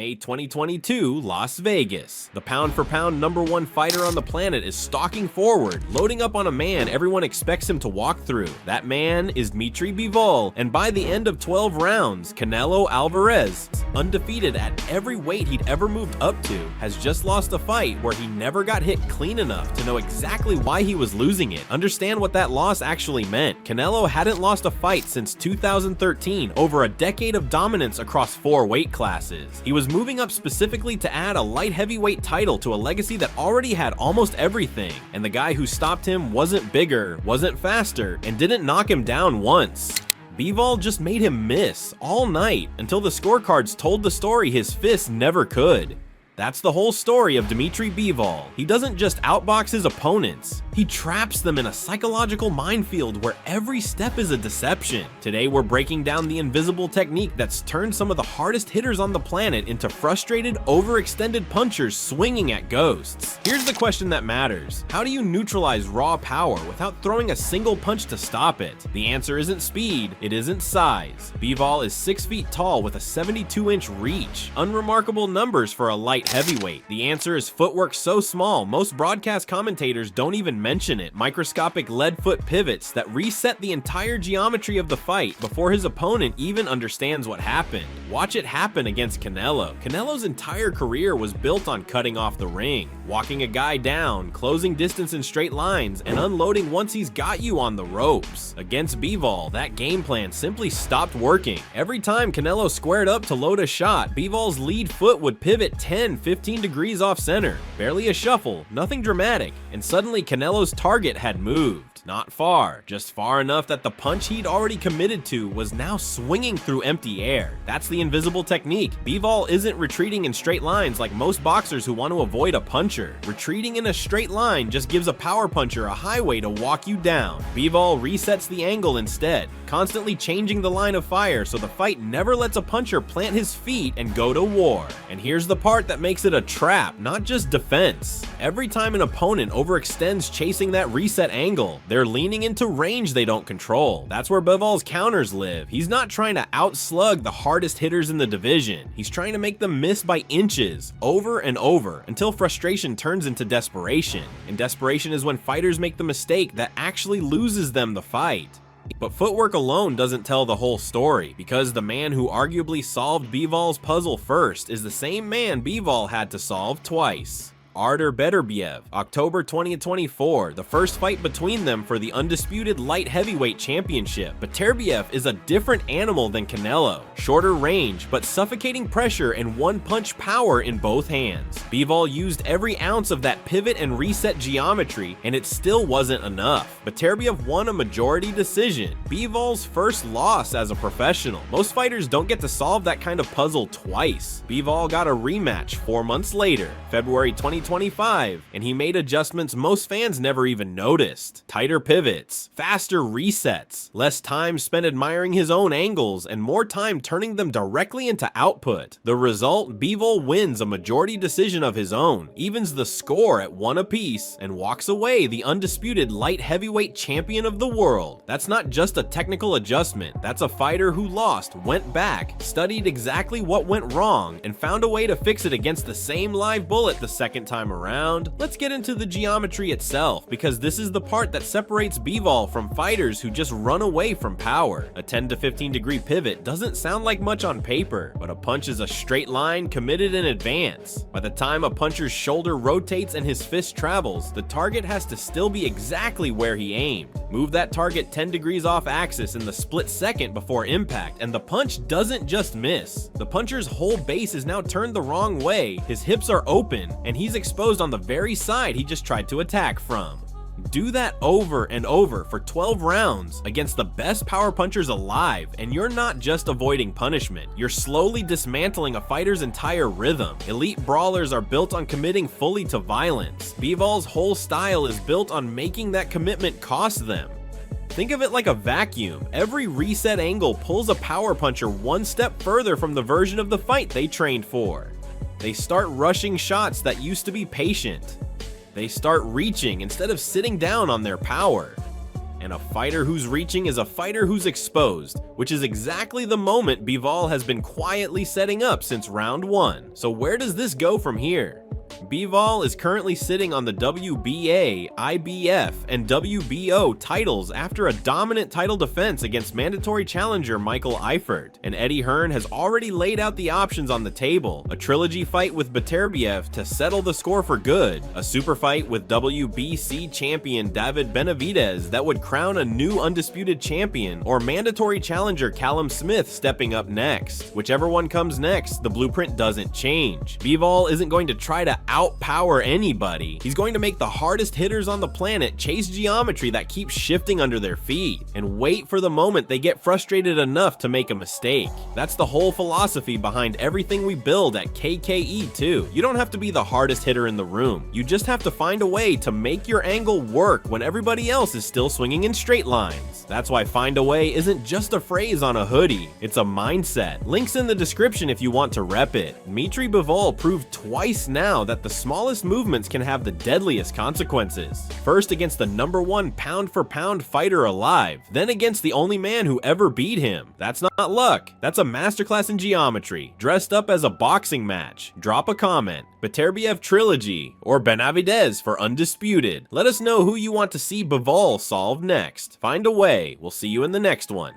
May 2022, Las Vegas. The pound-for-pound #1 fighter on the planet is stalking forward, loading up on a man everyone expects him to walk through. That man is Dmitry Bivol, and by the end of 12 rounds, Canelo Alvarez, undefeated at every weight he'd ever moved up to, has just lost a fight where he never got hit clean enough to know exactly why he was losing it. Understand what that loss actually meant. Canelo hadn't lost a fight since 2013, over a decade of dominance across 4 weight classes. He was moving up specifically to add a light heavyweight title to a legacy that already had almost everything, and the guy who stopped him wasn't bigger, wasn't faster, and didn't knock him down once. Bivol just made him miss all night until the scorecards told the story his fists never could. That's the whole story of Dmitry Bivol. He doesn't just outbox his opponents, he traps them in a psychological minefield where every step is a deception. Today we're breaking down the invisible technique that's turned some of the hardest hitters on the planet into frustrated, overextended punchers swinging at ghosts. Here's the question that matters: how do you neutralize raw power without throwing a single punch to stop it? The answer isn't speed, it isn't size. Bivol is 6 feet tall with a 72-inch reach. Unremarkable numbers for a light heavyweight. The answer is footwork so small, most broadcast commentators don't even mention it. Microscopic lead foot pivots that reset the entire geometry of the fight before his opponent even understands what happened. Watch it happen against Canelo. Canelo's entire career was built on cutting off the ring, walking a guy down, closing distance in straight lines, and unloading once he's got you on the ropes. Against Bivol, that game plan simply stopped working. Every time Canelo squared up to load a shot, Bivol's lead foot would pivot 10-15 degrees off center. Barely a shuffle, nothing dramatic, and suddenly Canelo's target had moved. Not far, just far enough that the punch he'd already committed to was now swinging through empty air. That's the invisible technique. Bivol isn't retreating in straight lines like most boxers who want to avoid a puncher. Retreating in a straight line just gives a power puncher a highway to walk you down. Bivol resets the angle instead, constantly changing the line of fire so the fight never lets a puncher plant his feet and go to war. And here's the part that makes it a trap, not just defense. Every time an opponent overextends chasing that reset angle, they're leaning into range they don't control. That's where Bivol's counters live. He's not trying to outslug the hardest hitters in the division. He's trying to make them miss by inches, over and over, until frustration turns into desperation. And desperation is when fighters make the mistake that actually loses them the fight. But footwork alone doesn't tell the whole story, because the man who arguably solved Bivol's puzzle first is the same man Bivol had to solve twice. Artur Beterbiev, October 2024, the first fight between them for the undisputed light heavyweight championship. Beterbiev is a different animal than Canelo. Shorter range, but suffocating pressure and one-punch power in both hands. Bivol used every ounce of that pivot and reset geometry, and it still wasn't enough. Beterbiev won a majority decision, Bivol's first loss as a professional. Most fighters don't get to solve that kind of puzzle twice. Bivol got a rematch 4 months later, February 2025, and he made adjustments most fans never even noticed. Tighter pivots, faster resets, less time spent admiring his own angles, and more time turning them directly into output. The result, Bivol wins a majority decision of his own, evens the score at 1 apiece, and walks away the undisputed light heavyweight champion of the world. That's not just a technical adjustment, that's a fighter who lost, went back, studied exactly what went wrong, and found a way to fix it against the same live bullet the second time around. Let's get into the geometry itself, because this is the part that separates Bivol from fighters who just run away from power. A 10 to 15 degree pivot doesn't sound like much on paper, but a punch is a straight line committed in advance. By the time a puncher's shoulder rotates and his fist travels, the target has to still be exactly where he aimed. Move that target 10 degrees off axis in the split second before impact, and the punch doesn't just miss. The puncher's whole base is now turned the wrong way, his hips are open, and he's exposed on the very side he just tried to attack from. Do that over and over for 12 rounds against the best power punchers alive, and you're not just avoiding punishment, you're slowly dismantling a fighter's entire rhythm. Elite brawlers are built on committing fully to violence. Bivol's whole style is built on making that commitment cost them. Think of it like a vacuum. Every reset angle pulls a power puncher one step further from the version of the fight they trained for. They start rushing shots that used to be patient. They start reaching instead of sitting down on their power. And a fighter who's reaching is a fighter who's exposed, which is exactly the moment Bivol has been quietly setting up since round 1. So where does this go from here? Bivol is currently sitting on the WBA, IBF, and WBO titles after a dominant title defense against mandatory challenger Michael Eifert, and Eddie Hearn has already laid out the options on the table: a trilogy fight with Beterbiev to settle the score for good, a super fight with WBC champion David Benavidez that would crown a new undisputed champion, or mandatory challenger Callum Smith stepping up next. Whichever one comes next, the blueprint doesn't change. Bivol isn't going to try to outpower anybody. He's going to make the hardest hitters on the planet chase geometry that keeps shifting under their feet, and wait for the moment they get frustrated enough to make a mistake. That's the whole philosophy behind everything we build at KKE too. You don't have to be the hardest hitter in the room. You just have to find a way to make your angle work when everybody else is still swinging in straight lines. That's why find a way isn't just a phrase on a hoodie, it's a mindset. Links in the description if you want to rep it. Dmitry Bivol proved twice now that the smallest movements can have the deadliest consequences. First against the #1 pound-for-pound fighter alive, then against the only man who ever beat him. That's not luck, that's a masterclass in geometry, dressed up as a boxing match. Drop a comment, Beterbiev trilogy, or Benavidez for undisputed. Let us know who you want to see Bivol solve next. Find a way, we'll see you in the next one.